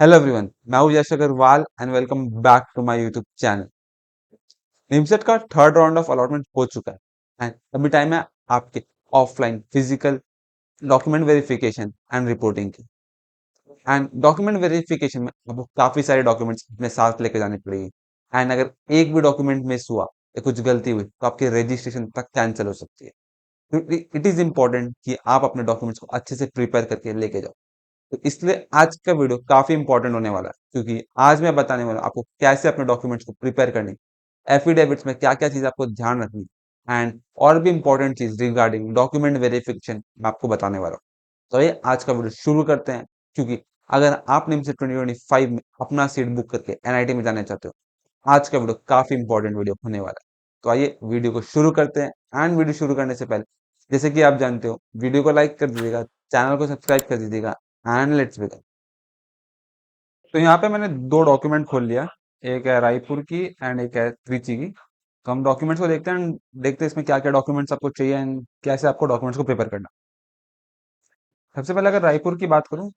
Hello everyone, मैं हूं Yash Agarwal and welcome back to my YouTube channel. NIMCET का third round of allotment हो चुका है एंड अभी टाइम है आपके offline physical document verification and reporting की। एंड डॉक्यूमेंट वेरिफिकेशन में आपको काफी सारे डॉक्यूमेंट्स अपने साथ लेके जाने पड़ेंगे। एंड अगर एक भी डॉक्यूमेंट मिस हुआ या कुछ गलती हुई तो आपकी रजिस्ट्रेशन तक कैंसिल हो सकती है। तो इट इज इंपॉर्टेंट कि आप अपने डॉक्यूमेंट्स को अच्छे से प्रिपेयर करके लेके जाओ। तो इसलिए आज का वीडियो काफी इंपॉर्टेंट होने वाला है, क्योंकि आज मैं बताने वाला हूं आपको कैसे अपने डॉक्यूमेंट्स को प्रिपेयर करनी, एफिडेविट्स में क्या क्या चीज आपको ध्यान रखनी एंड और भी इंपॉर्टेंट चीज रिगार्डिंग डॉक्यूमेंट वेरिफिकेशन मैं आपको बताने वाला हूँ। तो ये आज का वीडियो शुरू करते हैं, क्योंकि अगर आप निम्स 2025 में अपना सीट बुक करके एनआईटी में जाना चाहते हो, आज का वीडियो काफी इंपॉर्टेंट वीडियो होने वाला है। तो आइए वीडियो को शुरू करते हैं। एंड वीडियो शुरू करने से पहले, जैसे कि आप जानते हो, वीडियो को लाइक कर दीजिएगा, चैनल को सब्सक्राइब कर दीजिएगा एंड लेट्स बिगिन। तो यहाँ पे मैंने दो डॉक्यूमेंट खोल लिया। एक है रायपुर की एंड एक है त्रिची की। तो हम डॉक्यूमेंट्स को देखते हैं and देखते हैं इसमें क्या क्या डॉक्यूमेंट्स आपको चाहिए एंड कैसे आपको डॉक्यूमेंट्स को प्रिपेयर करना। सबसे पहले अगर रायपुर की बात करूँ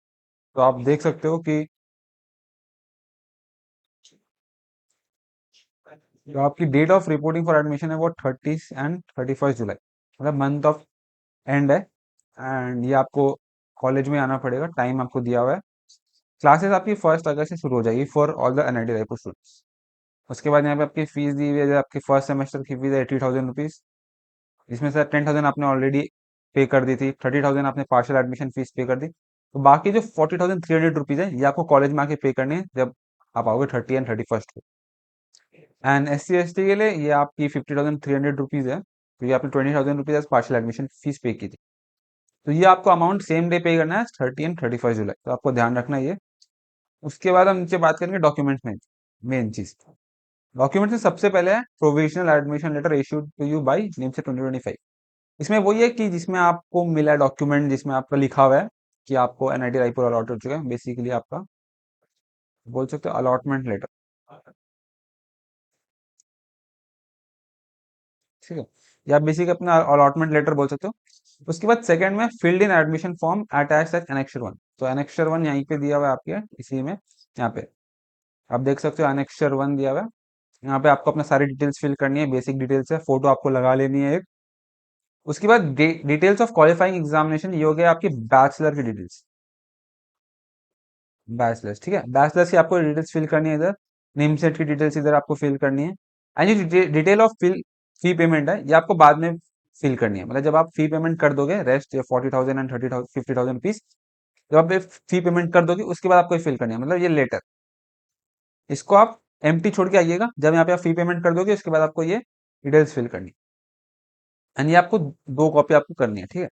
तो आप देख सकते हो कि जो आपकी date of reporting for admission है वो 30 एंड 31 जुलाई, मतलब मंथ ऑफ एंड है। एंड ये आपको कॉलेज में आना पड़ेगा, टाइम आपको दिया हुआ है। क्लासेस आपकी 1 अगस्त से शुरू हो जाएगी for all the NIT Raipur students. उसके बाद यहाँ पे आपकी फीस दी हुई है, जो आपकी फर्स्ट सेमेस्टर की फीस है 80,000 रुपीज़। इसमें से 10,000 आपने ऑलरेडी पे कर दी थी, 30,000 आपने पार्शियल एडमिशन फीस पे कर दी। तो बाकी जो 40,300 रुपीज़ है ये आपको कॉलेज में आके पे करने हैं जब आप आओगे 30 एंड 31 को। एंड SC ST के लिए ये आपकी 50,300 रुपीज़ है, तो ये आपने 20,000 rupees as partial admission fees pay की थी। तो ये आपको अमाउंट सेम डे पे करना है, 30 एंड 31 जुलाई, तो आपको ध्यान रखना है ये। उसके बाद हम नीचे बात करेंगे डॉक्यूमेंट्स में। मेन चीज डॉक्यूमेंट्स में सबसे पहले है provisional admission letter issued to you by NIMS 2025। इसमें वही है कि जिसमें आपको मिला डॉक्यूमेंट जिसमें आपका लिखा हुआ है कि आपको एनआईटी रायपुर अलॉट हो चुका है, बेसिकली आपका बोल सकते हो अलॉटमेंट लेटर। ठीक है, या बेसिक अपना अलॉटमेंट लेटर बोल सकते हो। उसके बाद सेकंड में filled in admission form attach eight annexure 1। तो एनेक्सर 1 यहीं पे दिया हुआ है आपके, इसी में यहाँ पे आप देख सकते हो एनेक्सर 1 दिया हुआ है। यहाँ पे आपको अपना सारी डिटेल्स फिल करनी है, बेसिक डिटेल्स है, फोटो आपको लगा लेनी है एक। उसके बाद डिटेल्स ऑफ क्वालिफाइंग एग्जामिनेशन, ये हो गया आपकी बैचलर की डिटेल्स। बैचलर्स, ठीक है, बैचलर्स की आपको डिटेल्स फिल करनी है इधर। नेम सेट की डिटेल्स इधर आपको फिल करनी है। एंड ये detail of fill fee payment है, ये आपको बाद में फिल करनी है। मतलब जब आप फी पेमेंट कर दोगे, रेस्ट 40,000 एंड 50,000 जब आप फी पेमेंट कर दोगे उसके बाद आपको फिल करनी है, मतलब ये लेटर। इसको आप एम्प्टी छोड़ के आइएगा, जब यहाँ पे आप फी पेमेंट कर दोगे उसके बाद आपको ये डिटेल्स फिल करनी है। एंड ये आपको दो कॉपी आपको करनी है, ठीक है।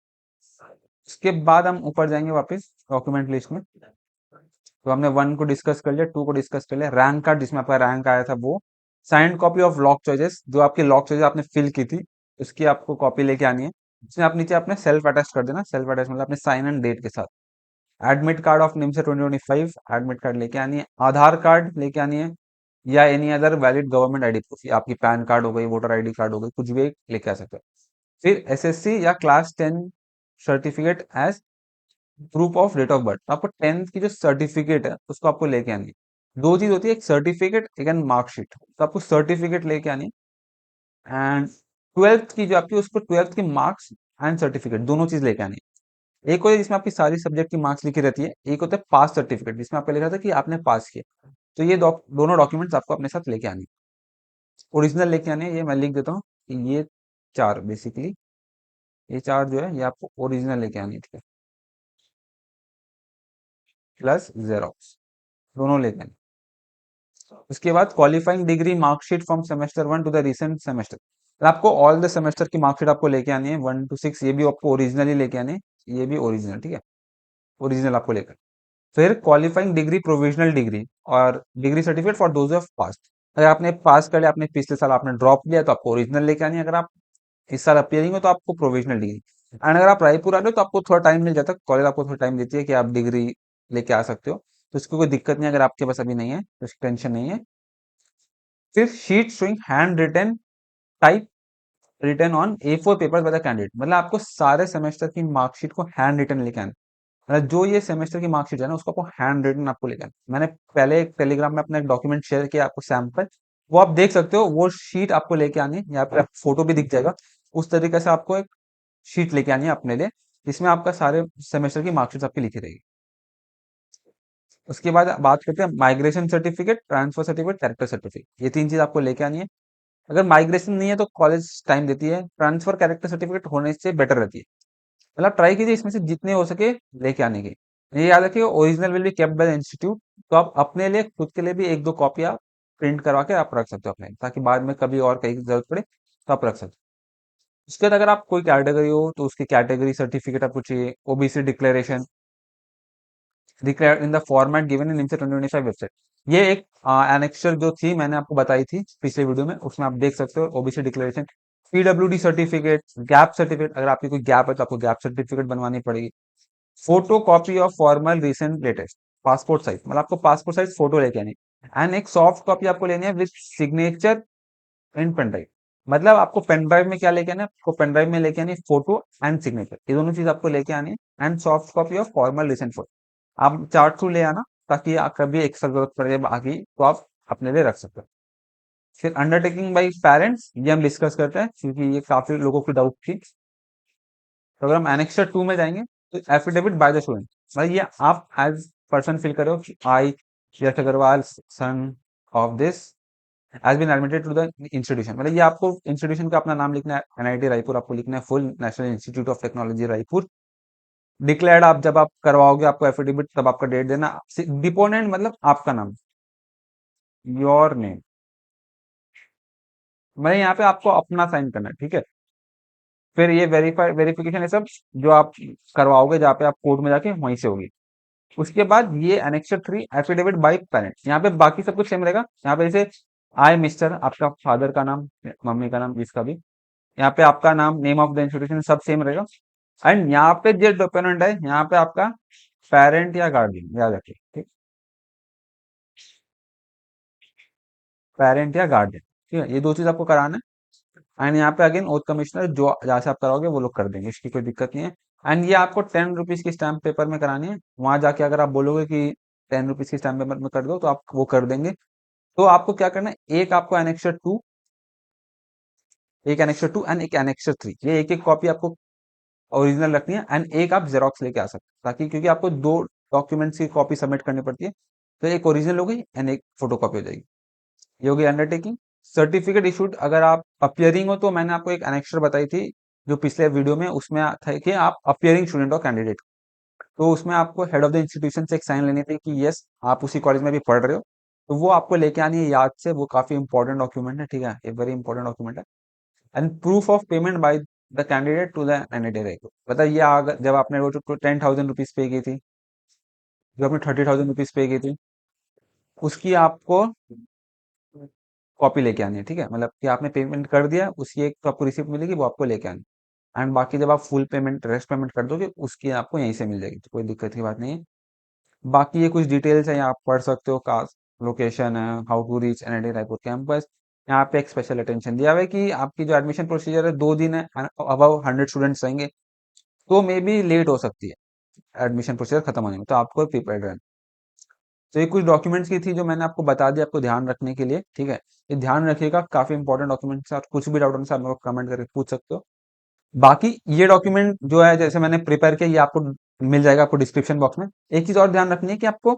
उसके बाद हम ऊपर जाएंगे वापस डॉक्यूमेंट लिस्ट में। तो हमने 1 को डिस्कस कर लिया, 2 को डिस्कस कर लिया, रैंक कार्ड जिसमें आपका रैंक आया था वो, signed copy of lock choices, जो आपकी लॉक चॉइसेस आपने फिल की थी उसकी आपको कॉपी लेके आनी है। इसमें आप नीचे अपने सेल्फ अटैच कर देना, सेल्फ अटैच मतलब अपने साइन एंड डेट के साथ। Admit card of NIMS 2025 admit card लेके आनी है, आधार कार्ड लेके आनी है, या any other valid government ID proof, आपकी पैन कार्ड हो गई, वोटर आईडी कार्ड हो गई, कुछ भी एक लेके आ सकते हो। फिर एसएससी या class 10 certificate as proof of date of birth. आपको 10th की जो सर्टिफिकेट है उसको आपको लेके आनी है। दो चीज होती है, एक सर्टिफिकेट एक एंड मार्कशीट, तो आपको सर्टिफिकेट लेके आनी है। एंड 12th की जो आपकी, उसको 12th की मार्क्स एंड सर्टिफिकेट दोनों चीज लेके आनी है। एक होता है जिसमें आपकी सारी सब्जेक्ट की मार्क्स लिखी रहती है, एक होता है पास सर्टिफिकेट जिसमें आपको लिखा था कि आपने पास किया। तो ये दोनों डॉक्यूमेंट्स आपको अपने साथ लेके आनी है, ओरिजिनल लेके आनी है। ये मैं लिख देता हूँ कि ये चार बेसिकली, ये चार जो है ये आपको ओरिजिनल लेके आनी है, ठीक है, प्लस जेरोक्स, दोनों लेके आनी है। उसके बाद qualifying degree marksheet from semester 1 to the recent semester, आपको ऑल द सेमेस्टर की मार्कशीट आपको लेके आनी है 1 to 6, ये भी आपको ओरिजिनली लेके आनी है। ये भी ओरिजिनल, ठीक है, ओरिजिनल आपको लेकर। फिर क्वालिफाइंग डिग्री प्रोविजनल डिग्री और degree certificate for those of pass. अगर आपने पास कर लिया, आपने पिछले साल आपने ड्रॉप लिया तो आपको ओरिजिनल लेके आनी है। अगर आप इस साल अपियरिंग हो तो आपको प्रोविजनल डिग्री। एंड अगर आप रायपुर आ रहे हो तो आपको थोड़ा टाइम मिल जाता है, कॉलेज आपको थोड़ा टाइम देती है कि आप डिग्री लेके आ सकते हो। तो इसकी कोई दिक्कत नहीं है, अगर आपके पास अभी नहीं है तो इसकी टेंशन नहीं है। फिर sheet showing handwritten typewritten on A4 paper by the candidate, मतलब आपको सारे सेमेस्टर की मार्कशीट को हैंड रिटन लेके आना। मतलब जो ये सेमेस्टर की मार्कशीट है ना, उसको आपको हैंड रिटन आपको लेकर आना। मैंने पहले एक टेलीग्राम में अपना एक डॉक्यूमेंट शेयर किया आपको सैम्पल, वो आप देख सकते हो। वो शीट आपको लेके आनी है, यहाँ पे फोटो भी दिख जाएगा। उस तरीके से आपको एक शीट लेके आनी है अपने लिए, जिसमें आपका सारे सेमेस्टर की मार्कशीट आपकी लिखी रहेगी। उसके बाद बात करते हैं migration certificate, transfer certificate, character certificate. ये तीन चीज आपको लेके आनी है। अगर माइग्रेशन नहीं है तो कॉलेज टाइम देती है, ट्रांसफर कैरेक्टर सर्टिफिकेट होने से बेटर रहती है। मतलब ट्राई कीजिए इसमें से जितने हो सके लेके आने की। ये याद रखिए, original will be kept by the institute. तो आप अपने लिए खुद के लिए भी एक दो कॉपी आप प्रिंट करवा के आप रख सकते हो अपने, ताकि बाद में कभी और कहीं की जरूरत पड़े तो आप रख सकते हो। उसके बाद अगर आप कोई कैटेगरी हो तो उसकी कैटेगरी सर्टिफिकेट आपको चाहिए। OBC declaration declared in the format given in NIMS 2025 website. ये एक एनेक्सचर जो थी मैंने आपको बताई थी पिछले वीडियो में, उसमें आप देख सकते हो OBC declaration. PWD certificate, gap certificate, अगर आपकी कोई गैप है तो आपको गैप सर्टिफिकेट बनवानी पड़ेगी। Photo copy of formal recent latest, passport size, मतलब आपको पासपोर्ट साइज फोटो लेके आनी है। एंड एक सॉफ्ट कॉपी आपको लेनी है with signature in pen drive. मतलब आपको पेन ड्राइव में क्या लेके आना है, आपको पेन ड्राइव में लेके आनी है फोटो एंड सिग्नेचर, ये दोनों चीज आपको लेके आनी है। And soft copy of formal recent photo, आप चार्ट थ्रू ले आना, ताकि कभी एक्स्ट्रा जरूरत पड़े बाकी तो आप अपने लिए रख सकते हो। फिर अंडरटेकिंग बाई पेरेंट्स, ये हम डिस्कस करते हैं क्योंकि ये काफी लोगों की डाउट थी। तो अगर हम एनेक्सर 2 में जाएंगे तो एफिडेविट बाय द स्टूडेंट, मतलब ये आप एज पर्सन फिल करो कि I Yash Agarwal son of this has been admitted to the institution. मतलब ये आपको इंस्टीट्यूशन का अपना नाम लिखना है, एनआईटी रायपुर आपको लिखना है, full national institute of technology Raipur. Declared आप जब आप करवाओगे आपको एफिडेविट, तब आपका डेट देना। डिपोनेंट मतलब आपका नाम, योर नेम, मतलब यहाँ पे आपको अपना साइन करना है, ठीक है। फिर ये वेरिफिकेशन है सब जो आप करवाओगे, जहाँ पे आप कोर्ट में जाके वहीं से होगी। उसके बाद ये एनेक्सर 3 एफिडेविट बाय पेरेंट, यहाँ पे बाकी सब कुछ सेम रहेगा। यहाँ पे जैसे आई मिस्टर, आपका फादर का नाम, मम्मी का नाम, जिसका भी, यहाँ पे आपका नाम, नेम ऑफ द इंस्टीट्यूशन, सब सेम रहेगा। एंड यहाँ पे जो डिपेंडेंट है, यहाँ पे आपका पेरेंट या गार्डियन, याद रखिए, ठीक। पेरेंट या गार्डियन, ठीक है, ये दो चीज आपको कराना है। एंड यहाँ पे अगेन ओथ कमिश्नर जो जहाँ से आप कराओगे वो लोग कर देंगे, इसकी कोई दिक्कत नहीं है। एंड ये आपको 10 रुपीज की स्टैम्प पेपर में करानी है। वहां जाके अगर आप बोलोगे कि 10 रुपीज की स्टैम्प पेपर में कर दो, तो आप वो कर देंगे। तो आपको क्या करना है, एक आपको एनेक्सर 2, एक एनेक्सर 2 एंड एक एनेक्सर 3, ये एक एक कॉपी आपको ओरिजिनल रखनी है। एंड एक आप जेरोक्स लेके आ सकते हैं, ताकि क्योंकि आपको दो डॉक्यूमेंट्स की कॉपी सबमिट करनी पड़ती है, तो एक ओरिजिनल हो गई एंड एक फोटो कॉपी हो जाएगी। ये हो गई अंडरटेकिंग। सर्टिफिकेट इशूड, अगर आप अपियरिंग हो तो मैंने आपको एक एनेक्सर बताई थी जो पिछले वीडियो में, उसमें था कि आप अपियरिंग स्टूडेंट हो कैंडिडेट, तो उसमें आपको हेड ऑफ द इंस्टीट्यूशन से एक साइन लेनी थी कि यस आप उसी कॉलेज में भी पढ़ रहे हो। तो वो आपको लेके आनी है याद से, वो काफी इंपॉर्टेंट डॉक्यूमेंट है, ठीक है, ये वेरी इंपॉर्टेंट डॉक्यूमेंट है। And proof of payment by the candidate to the NIT Raipur, बताइए अगर जब आपने वो 10,000 रुपीज पे की थी, जो आपने 30,000 रुपीज पे की थी, उसकी आपको कॉपी लेके आनी है, ठीक है। मतलब कि आपने पेमेंट कर दिया, उसकी एक तो आपको रिसिप्ट मिलेगी, वो आपको लेके आनी। एंड बाकी जब आप फुल पेमेंट, रेस्ट पेमेंट कर दोगे, उसकी आपको यहीं से मिल जाएगी, तो कोई दिक्कत की बात नहीं है। बाकी ये कुछ डिटेल्स है, यहाँ आप पढ़ सकते हो। कास्ट, लोकेशन है, how to reach NIT Raipur campus. यहाँ पे एक स्पेशल अटेंशन दिया हुआ है कि आपकी जो एडमिशन प्रोसीजर है 2 दिन है, अबाउ 100 स्टूडेंट्स रहेंगे, तो मे बी लेट हो सकती है एडमिशन प्रोसीजर खत्म होने में, तो आपको प्रिपेयर रहना। तो ये कुछ डॉक्यूमेंट्स की थी जो मैंने आपको बता दिया आपको ध्यान रखने के लिए, ठीक है। ये ध्यान रखिएगा, काफी इंपॉर्टेंट डॉक्यूमेंट्स है, और कुछ भी डाउट होने से आप मेरे को कमेंट करके पूछ सकते हो। बाकी ये डॉक्यूमेंट जो है, जैसे मैंने प्रिपेयर किया, ये आपको मिल जाएगा आपको डिस्क्रिप्शन बॉक्स में। एक चीज और ध्यान रखनी है कि आपको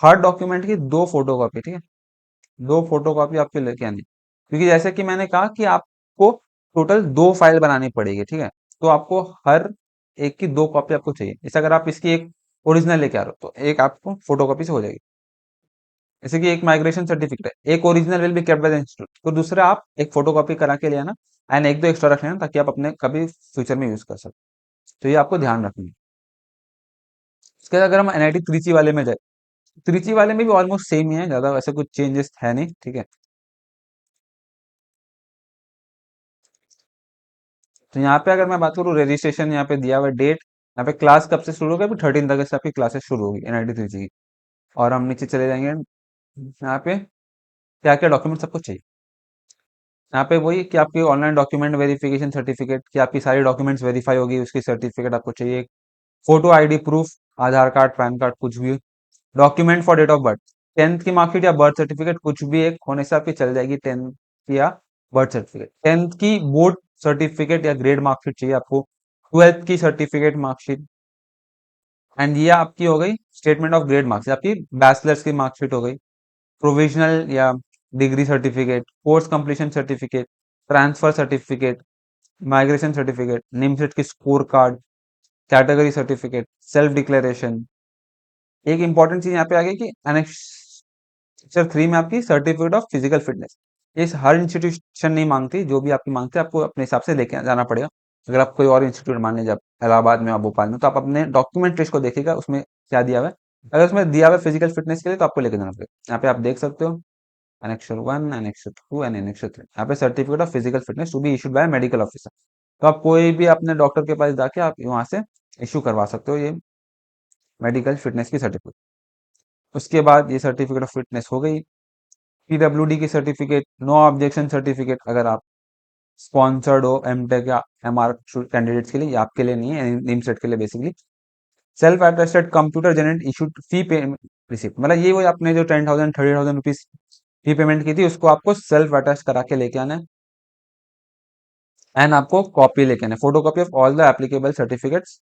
हर डॉक्यूमेंट की 2 फोटो कॉपी, ठीक है, 2 फोटो कॉपी आपको लेके आनी है। क्योंकि जैसे कि मैंने कहा कि आपको टोटल 2 फाइल बनानी पड़ेगी, ठीक है। तो आपको हर एक की 2 कॉपी आपको चाहिए। जैसे अगर आप इसकी एक ओरिजिनल लेके आ रहे हो, तो एक आपको फोटोकॉपी से हो जाएगी। जैसे कि एक माइग्रेशन सर्टिफिकेट है, एक original will be kept by the institute, तो दूसरा आप एक फोटोकॉपी करा के ले आना। एंड एक दो एक्स्ट्रा रख लेना, ताकि आप अपने कभी फ्यूचर में यूज कर सको। तो ये आपको ध्यान रखना है। इसके बाद अगर हम एनआईटी त्रिची वाले में जाए, त्रिची वाले में भी ऑलमोस्ट सेम ही है, ज्यादा वैसे कुछ चेंजेस है नहीं, ठीक है। तो यहाँ पे अगर मैं बात करूँ रजिस्ट्रेशन, यहाँ पे दिया हुआ डेट, यहाँ पे क्लास कब से शुरू होगा, अभी 13 अगस्त से आपकी क्लासेस शुरू होगी एनआईटी त्रिची की। और हम नीचे चले जाएंगे, यहाँ पे क्या क्या डॉक्यूमेंट सबको चाहिए। यहाँ पे वही कि आपकी ऑनलाइन डॉक्यूमेंट वेरिफिकेशन सर्टिफिकेट, कि आपकी सारी डॉक्यूमेंट्स वेरीफाई होगी, उसकी सर्टिफिकेट आपको चाहिए। Photo ID proof, Aadhaar card, PAN card, कुछ भी document for date of birth, 10th की मार्कशीट या बर्थ सर्टिफिकेट कुछ भी एक होने से आपकी चल जाएगी, 10th की या बर्थ सर्टिफिकेट। 10th की बोर्ड सर्टिफिकेट या ग्रेड मार्कशीट चाहिए आपको, 12th की सर्टिफिकेट मार्कशीट, एंड ये आपकी हो गई स्टेटमेंट ऑफ ग्रेड मार्क्स, आपकी बैचलर्स की मार्कशीट हो गई, प्रोविजनल या degree certificate, course completion certificate, transfer certificate, migration certificate, NIMCET की score card, category certificate, self declaration. एक इंपॉर्टेंट चीज यहाँ पे आ गई कि एनेक्सर 3 में आपकी सर्टिफिकेट ऑफ फिजिकल फिटनेस, ये हर इंस्टीट्यूशन नहीं मांगती, जो भी आपकी मांगते हैं आपको अपने हिसाब से लेके जाना पड़ेगा। अगर आप कोई और इंस्टीट्यूट मान लीजिए, आप इलाहाबाद में, आप भोपाल में, तो आप अपने डॉक्यूमेंट लिस्ट को देखिएगा उसमें क्या दिया हुआ है। अगर उसमें दिया हुआ है फिजिकल फिटनेस के लिए, तो आपको लेके जाना पड़ेगा। यहाँ पे आप देख सकते हो एनेक्सर 1, एनेक्सर 2 एंड एनेक्सर 3, यहाँ पे certificate of physical fitness to be issued by medical officer. तो आप कोई भी अपने डॉक्टर के पास जाके आप वहां से इशू करवा सकते हो ये मेडिकल फिटनेस की सर्टिफिकेट। उसके बाद ये सर्टिफिकेट ऑफ फिटनेस हो गई। पीडब्ल्यूडी की सर्टिफिकेट, नो ऑब्जेक्शन सर्टिफिकेट, अगर आप स्पॉन्सर्ड हो एमटेक या एमआर कैंडिडेट्स के लिए, ये आपके लिए नहीं है, निमसेट के लिए basically. Self attested computer generate issued fee payment receipt, मतलब ये वो आपने जो 10,000 30,000 रुपीज फी पेमेंट की थी, उसको आपको सेल्फ अटेस्ट करा के लेके आना है। एंड आपको कॉपी लेके आना है, photo copy of all the applicable certificates,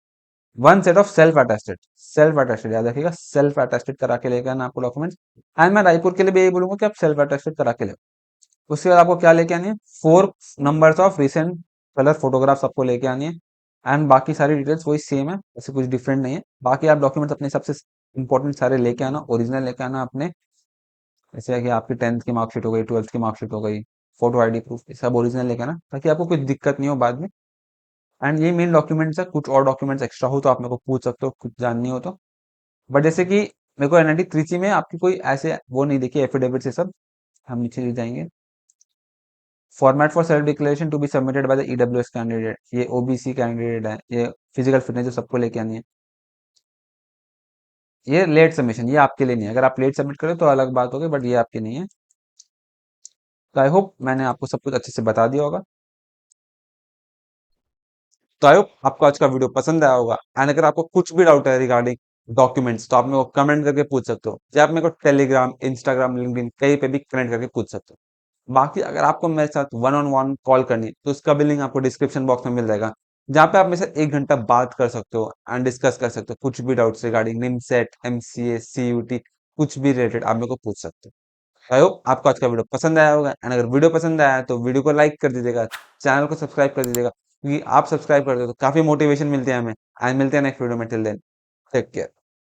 one set of self attested याद रखिएगा, सेल्फ अटेस्टेड करा के लेके आना आपको डॉक्यूमेंट्स। एंड मैं रायपुर के लिए भी यही बोलूंगा कि आप सेल्फ अटेस्टेड करा के ले। उसके बाद आपको क्या लेके आनी है, 4 numbers of recent colour photographs आपको लेके आनी है। एंड बाकी सारी डिटेल्स वही सेम है, ऐसे कुछ डिफरेंट नहीं है। बाकी आप डॉक्यूमेंट्स अपने हिसाब से इंपॉर्टेंट सारे लेके आना, ओरिजिनल लेके आना अपने, जैसे है कि आपकी 10th की मार्कशीट हो गई, 12th की मार्कशीट हो गई, फोटो आईडी प्रूफ, ये सब ओरिजिनल लेके आना, ताकि आपको कुछ दिक्कत नहीं हो बाद में। एंड ये मेन डॉक्यूमेंट्स है, कुछ और डॉक्यूमेंट्स एक्स्ट्रा हो तो आप मेरे को पूछ सकते हो, कुछ जाननी हो तो। बट जैसे कि मेरे को एनआईटी त्रिची में आपकी कोई ऐसे वो नहीं देखी एफिडेविट से सब, हम नीचे ले जाएंगे। Format for self declaration to be submitted by the EWS candidate, ये ओबीसी कैंडिडेट है, ये फिजिकल फिटनेस जो सबको लेके आनी है। ये लेट सबमिशन, ये आपके लिए नहीं है, अगर आप लेट सबमिट करें तो अलग बात होगी, बट ये आपके नहीं है। तो आई होप मैंने आपको सब कुछ अच्छे से बता दिया होगा। तो आई होप आपको आज का वीडियो पसंद आया होगा। एंड अगर आपको कुछ भी डाउट है रिगार्डिंग डॉक्यूमेंट्स, तो आप मेरे को कमेंट करके पूछ सकते हो, या आप मेरे को टेलीग्राम, इंस्टाग्राम, लिंक्डइन कहीं पे भी कनेक्ट करके पूछ सकते हो। बाकी अगर आपको मेरे साथ वन ऑन वन कॉल करनी है, तो उसका भी लिंक आपको डिस्क्रिप्शन बॉक्स में मिल जाएगा, जहाँ पे आप मेरे साथ 1 घंटा बात कर सकते हो एंड डिस्कस कर सकते हो, कुछ भी doubts regarding NIMCET, MCA, CUET, कुछ भी रिलेटेड आप मेरे को पूछ सकते हो। आई होप आपको आज का वीडियो पसंद आया होगा, एंड अगर वीडियो पसंद आया है तो वीडियो को लाइक कर दीजिएगा, चैनल को सब्सक्राइब कर दीजिएगा, क्योंकि आप सब्सक्राइब करते हो तो काफी मोटिवेशन मिलती है हमें। आज मिलते हैं नेक्स्ट वीडियो में, टिल देन टेक केयर।